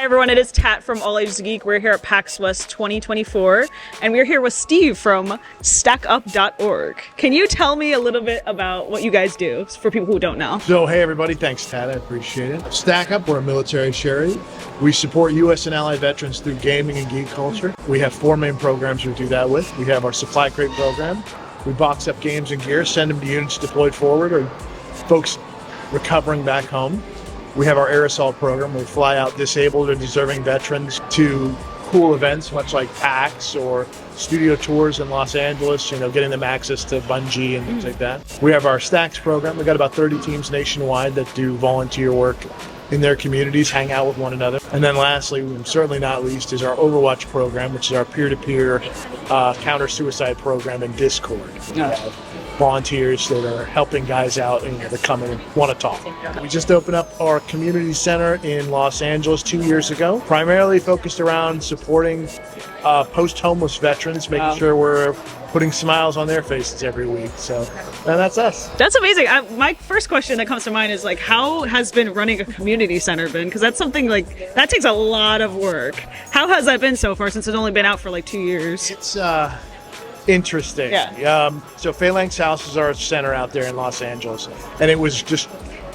everyone, it is Tat from All Ages Geek. We're here at PAX West 2024, and we're here with Steve from StackUp.org. Can you tell me a little bit about what you guys do for people who don't know? So, hey everybody, thanks Tat, I appreciate it. Stack Up, we're a military charity. We support U.S. and allied veterans through gaming and geek culture. We have 4 main programs we do that with. We have our supply crate program. We box up games and gear, send them to units deployed forward or folks recovering back home. We have our air assault program. We fly out disabled or deserving veterans to cool events, much like PAX or studio tours in Los Angeles, getting them access to Bungie and things like that. We have our Stacks program. We've got about 30 teams nationwide that do volunteer work in their communities, hang out with one another. And then lastly, and certainly not least, is our Overwatch program, which is our peer-to-peer counter-suicide program in Discord. We have volunteers that are helping guys out and that come and want to talk. We just opened up our community center in Los Angeles 2 years ago, primarily focused around supporting post-homeless veterans, making sure we're putting smiles on their faces every week. So, and that's us. That's amazing. My first question that comes to mind is how has been running a community center been? Because that's something that takes a lot of work. How has that been so far since it's only been out for 2 years? It's interesting. Yeah. So Phalanx House is our center out there in Los Angeles, and it was just,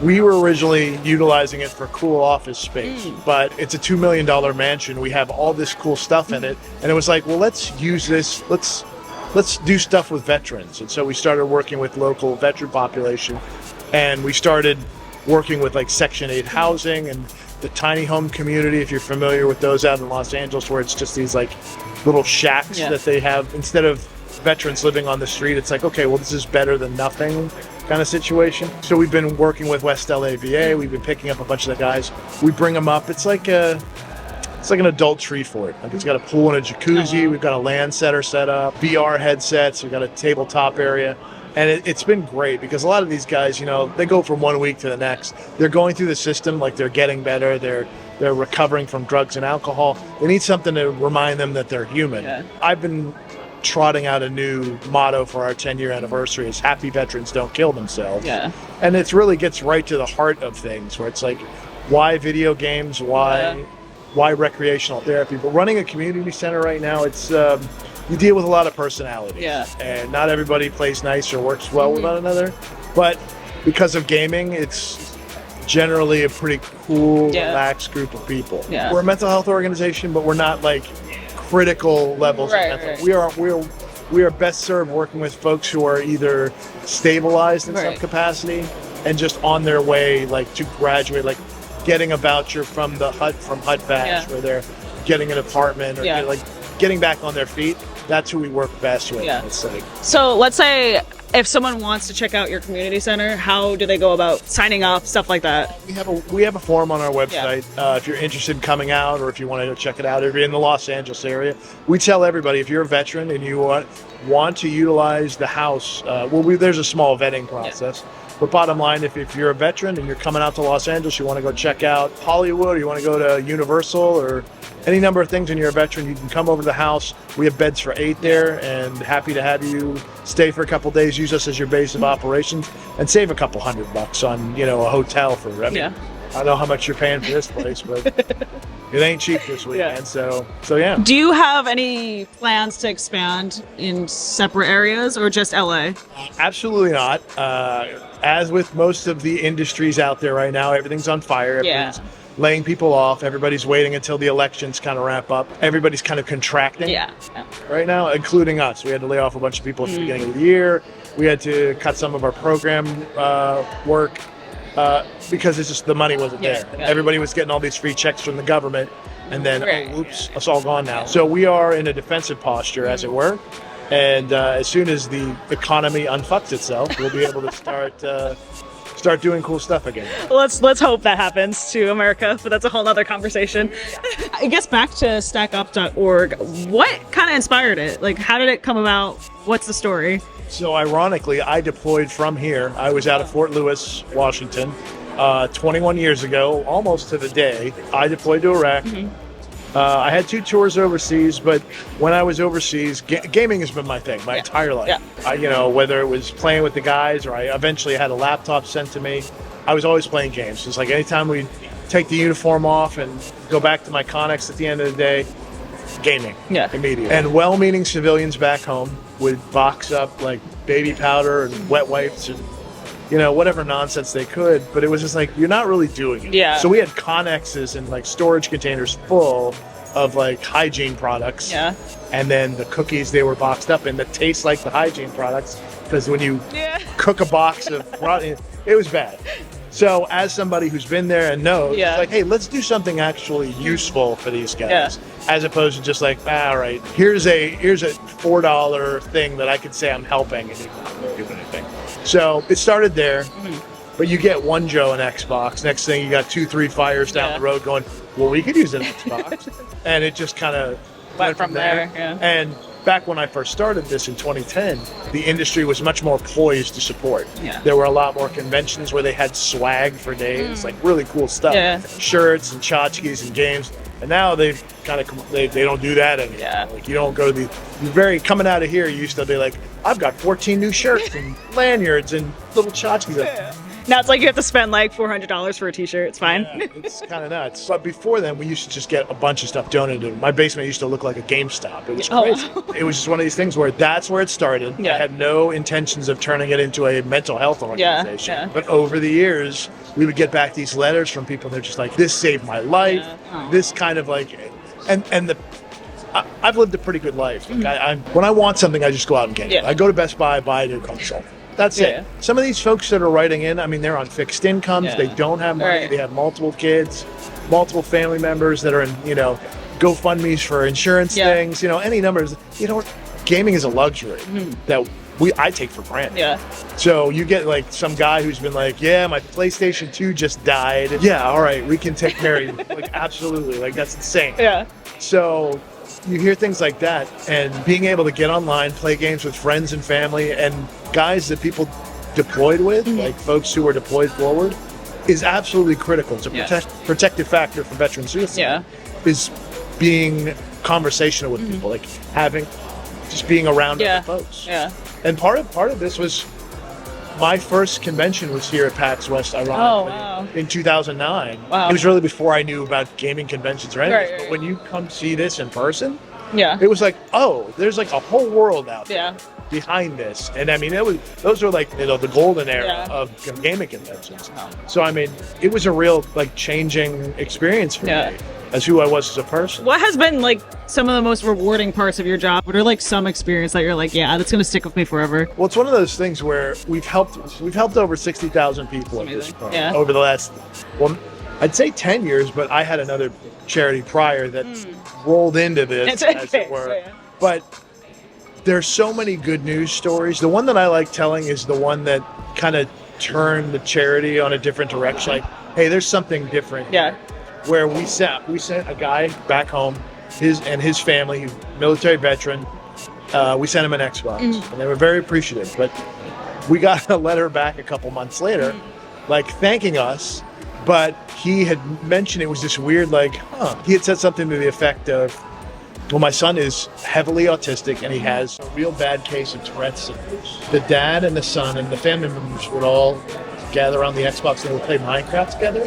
we were originally utilizing it for cool office space, but it's a $2 million mansion. We have all this cool stuff in it, and it was like, well, let's use this. Let's do stuff with veterans. And so we started working with local veteran population, and we started working with Section 8 housing and the tiny home community, if you're familiar with those out in Los Angeles, where it's just these little shacks that they have. Instead of veterans living on the street, it's okay, well, this is better than nothing kind of situation. So we've been working with West LA VA. We've been picking up a bunch of the guys. We bring them up. It's like an adult tree fort. It's got a pool and a jacuzzi. We've got a LAN center set up, VR headsets. We've got a tabletop area. And it's been great because a lot of these guys, they go from 1 week to the next. They're going through the system, they're getting better. They're recovering from drugs and alcohol. They need something to remind them that they're human. Yeah. I've been trotting out a new motto for our 10-year anniversary is happy veterans don't kill themselves. Yeah. And it really gets right to the heart of things, where it's why video games, why recreational therapy? But running a community center right now, it's you deal with a lot of personalities. Yeah. And not everybody plays nice or works well with one another. But because of gaming, it's generally a pretty cool, relaxed group of people. Yeah. We're a mental health organization, but we're not critical levels of mental. We are best served working with folks who are either stabilized in some capacity and just on their way to graduate, getting a voucher from HUD Badge, where they're getting an apartment or getting back on their feet. That's who we work best with. Yeah. So let's say if someone wants to check out your community center, how do they go about signing up, stuff like that? We have a form on our website. If you're interested in coming out or if you want to go check it out, if you're in the Los Angeles area, we tell everybody if you're a veteran and you want to utilize the house, there's a small vetting process. Yeah. But bottom line, if you're a veteran and you're coming out to Los Angeles, you want to go check out Hollywood, or you want to go to Universal, or any number of things, and you're a veteran, you can come over to the house. We have beds for 8 there, and happy to have you stay for a couple days, use us as your base of operations, and save a couple $100 on a hotel for. I don't know how much you're paying for this place, but it ain't cheap this weekend. So yeah. Do you have any plans to expand in separate areas or just LA? Absolutely not. As with most of the industries out there right now, everything's on fire. Everybody's laying people off. Everybody's waiting until the elections kind of wrap up. Everybody's kind of contracting right now, including us. We had to lay off a bunch of people at the beginning of the year. We had to cut some of our program work because it's just the money wasn't there. Everybody was getting all these free checks from the government, and then, oops, it's all gone now. So we are in a defensive posture, as it were. And as soon as the economy unfucks itself, we'll be able to start doing cool stuff again. Let's hope that happens to America, but that's a whole other conversation. I guess back to StackUp.org. What kind of inspired it? How did it come about? What's the story? So ironically, I deployed from here. I was out of Fort Lewis, Washington, 21 years ago, almost to the day. I deployed to Iraq. I had 2 tours overseas, but when I was overseas, gaming has been my thing my entire life. Whether it was playing with the guys or I eventually had a laptop sent to me, I was always playing games. It's anytime we take the uniform off and go back to my Connex at the end of the day. Gaming. Yeah. Immediately. And well-meaning civilians back home would box up like baby powder and wet wipes and, whatever nonsense they could. But it was just like, you're not really doing it. Yeah. So we had Connexes and like storage containers full of like hygiene products. Yeah. And then the cookies they were boxed up in that taste like the hygiene products. Because when you cook a box of it was bad. So as somebody who's been there and knows, it's like, hey, let's do something actually useful for these guys, as opposed to just like, all right, here's a $4 thing that I could say I'm helping and you're not really doing anything. So it started there, but you get one Joe an Xbox. Next thing you got 2-3 fires down the road going, well, we could use an Xbox, and it just kind of went from there. Yeah. And back when I first started this in 2010, the industry was much more poised to support. Yeah. There were a lot more conventions where they had swag for days, like really cool stuff, shirts and tchotchkes and games. And now they've kind of they don't do that anymore. Yeah. Like you don't go to coming out of here. You used to be like, I've got 14 new shirts and lanyards and little tchotchkes. Yeah. Now it's like you have to spend like $400 for a t-shirt. It's fine. Yeah, it's kind of nuts. But before then, we used to just get a bunch of stuff donated. My basement used to look like a GameStop. It was crazy. It was just one of these things where that's where it started. I had no intentions of turning it into a mental health organization. Yeah. But over the years, we would get back these letters from people. They're just like, this saved my life. Yeah. This kind of like, I've lived a pretty good life. Like when I want something, I just go out and get it. I go to Best Buy, buy a new console. That's it. Some of these folks that are writing in, I mean, they're on fixed incomes. They don't have money. They have multiple kids, multiple family members that are in, GoFundMe's for insurance things, any numbers. Gaming is a luxury that I take for granted. Yeah. So you get like some guy who's been like, my PlayStation 2 just died. Yeah, all right, we can take care of you. Like, absolutely. Like, that's insane. Yeah. So you hear things like that, and being able to get online, play games with friends and family, and guys that people deployed with, like folks who were deployed forward, is absolutely critical. It's a protective factor for veteran suicide. Is being conversational with people, like being around other folks. Yeah. And part of this was my first convention was here at PAX West, ironically, in 2009. Wow. It was really before I knew about gaming conventions or anything. But when you come see this in person, it was like, oh, there's like a whole world out there behind this. And I mean, those were like the golden era of gaming conventions. So I mean, it was a real like changing experience for me as who I was as a person. What has been like some of the most rewarding parts of your job? What are like some experience that you're like, that's gonna stick with me forever? Well, it's one of those things where we've helped over 60,000 people at this point over the last, I'd say 10 years, but I had another charity prior that rolled into this, as it were. Yeah. But there's so many good news stories. The one that I like telling is the one that kind of turned the charity on a different direction. Like, hey, there's something different. Yeah. Where we sent a guy back home, his family, military veteran. We sent him an Xbox, and they were very appreciative. But we got a letter back a couple months later, like thanking us. But he had mentioned it was this weird, he had said something to the effect of, well, my son is heavily autistic and he has a real bad case of Tourette's syndrome. The dad and the son and the family members would all gather around the Xbox and they would play Minecraft together.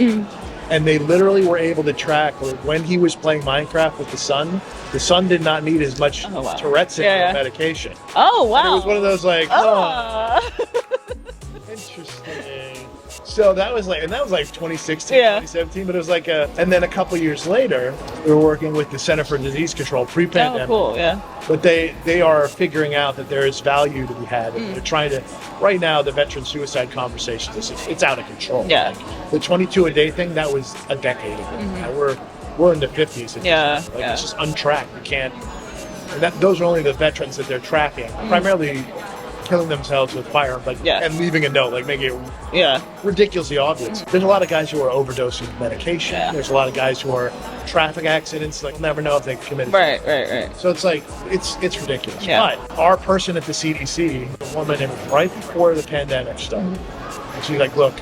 And they literally were able to track when he was playing Minecraft with the son did not need as much Tourette's syndrome medication. Oh, wow. And it was one of those interesting. So that was like 2016, 2017, but it was like and then a couple years later, we were working with the Center for Disease Control pre-pandemic. Oh, cool, But they are figuring out that there is value to be had, and they're trying to, right now, the veteran suicide conversation, it's out of control. Yeah. Like, the 22 a day thing, that was a decade ago. Now we're in the 50s. It's just untracked. You can't, and those are only the veterans that they're tracking, primarily killing themselves with firearms, and leaving a note, making it ridiculously obvious. There's a lot of guys who are overdosing medication. There's a lot of guys who are traffic accidents. We'll never know if they committed. Right. So it's it's ridiculous. Yeah. But our person at the CDC, the woman, right before the pandemic started, she's like, look,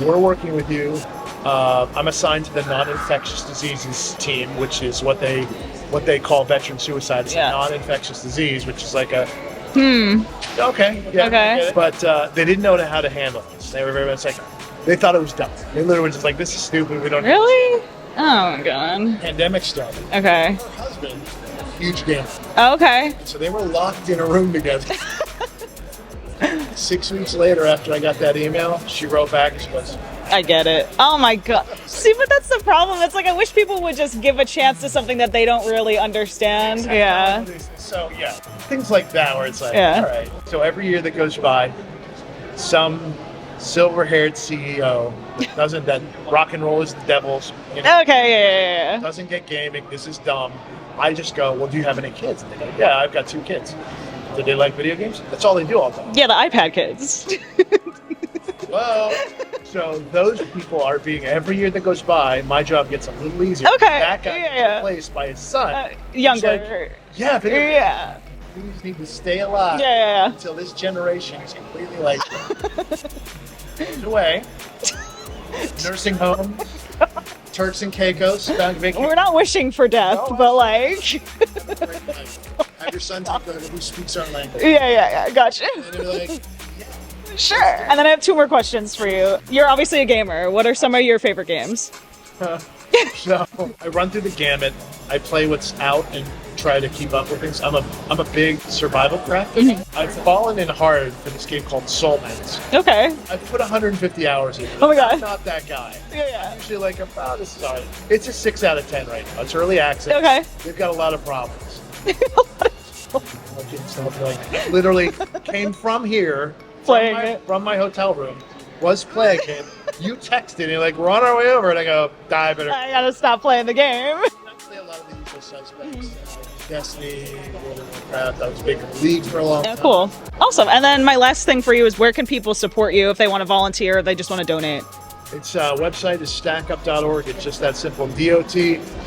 we're working with you. I'm assigned to the non-infectious diseases team, which is what they call veteran suicide. It's a non-infectious disease, which is like a Okay. But they didn't know how to handle this. They were very much like, They thought it was dumb. They literally were just like, this is stupid. We don't Really? Oh my god. Pandemic started. Okay. Her husband, huge gamer. Okay. So they were locked in a room together. 6 weeks later, after I got that email, she wrote back and she goes, I get it. Oh my god. See, but that's the problem. It's like I wish people would just give a chance to something that they don't really understand. Yeah. So yeah, things like that where it's like, Yeah. all right. So every year that goes by, some silver-haired CEO that rock and roll is the devil's, you know, Okay, yeah. doesn't get gaming. This is dumb. I just go, well, do you have any kids? And they go, yeah, I've got 2 kids. Do they like video games? That's all they do all the time. Yeah, the iPad kids. Well, so those people are being, every year that goes by, my job gets a little easier. Okay, That guy gets yeah. replaced by his son. Younger. Yeah, video games. Yeah. These need to stay alive Yeah. until this generation is completely like goes away. Nursing home, Turks and Caicos, back vacation. We're not wishing for death, No, but like. Have your son talk to who speaks our language. Yeah. Gotcha. And they're like, Sure. And then I have 2 more questions for you. You're obviously a gamer. What are some of your favorite games? so I run through the gamut. I play what's out and try to keep up with things. I'm a big survival crafter. I've fallen in hard for this game called Soulmates. Okay. I've put 150 hours into it. Oh my God. I'm not that guy. Yeah. I'm usually like, oh, this is all right. It's a 6 out of 10 right now. It's early access. Okay. They've got a lot of problems. Like, literally came from here, Playing it. from my hotel room, was playing it. You texted and you're like, we're on our way over, and I go, die better. I gotta stop playing the game. I play a lot of the usual suspects. Destiny, World of Warcraft. I was big in League for a long time. Cool. Awesome. And then my last thing for you is where can people support you if they want to volunteer or they just want to donate? Its website is stackup.org. It's just that simple. DOT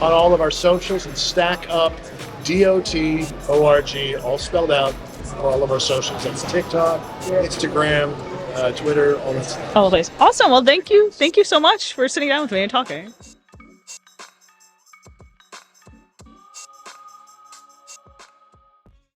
on all of our socials and stackup.org, all spelled out for all of our socials. That's TikTok, Instagram, Twitter, all that stuff. All the place. Awesome. Well, thank you. Thank you so much for sitting down with me and talking.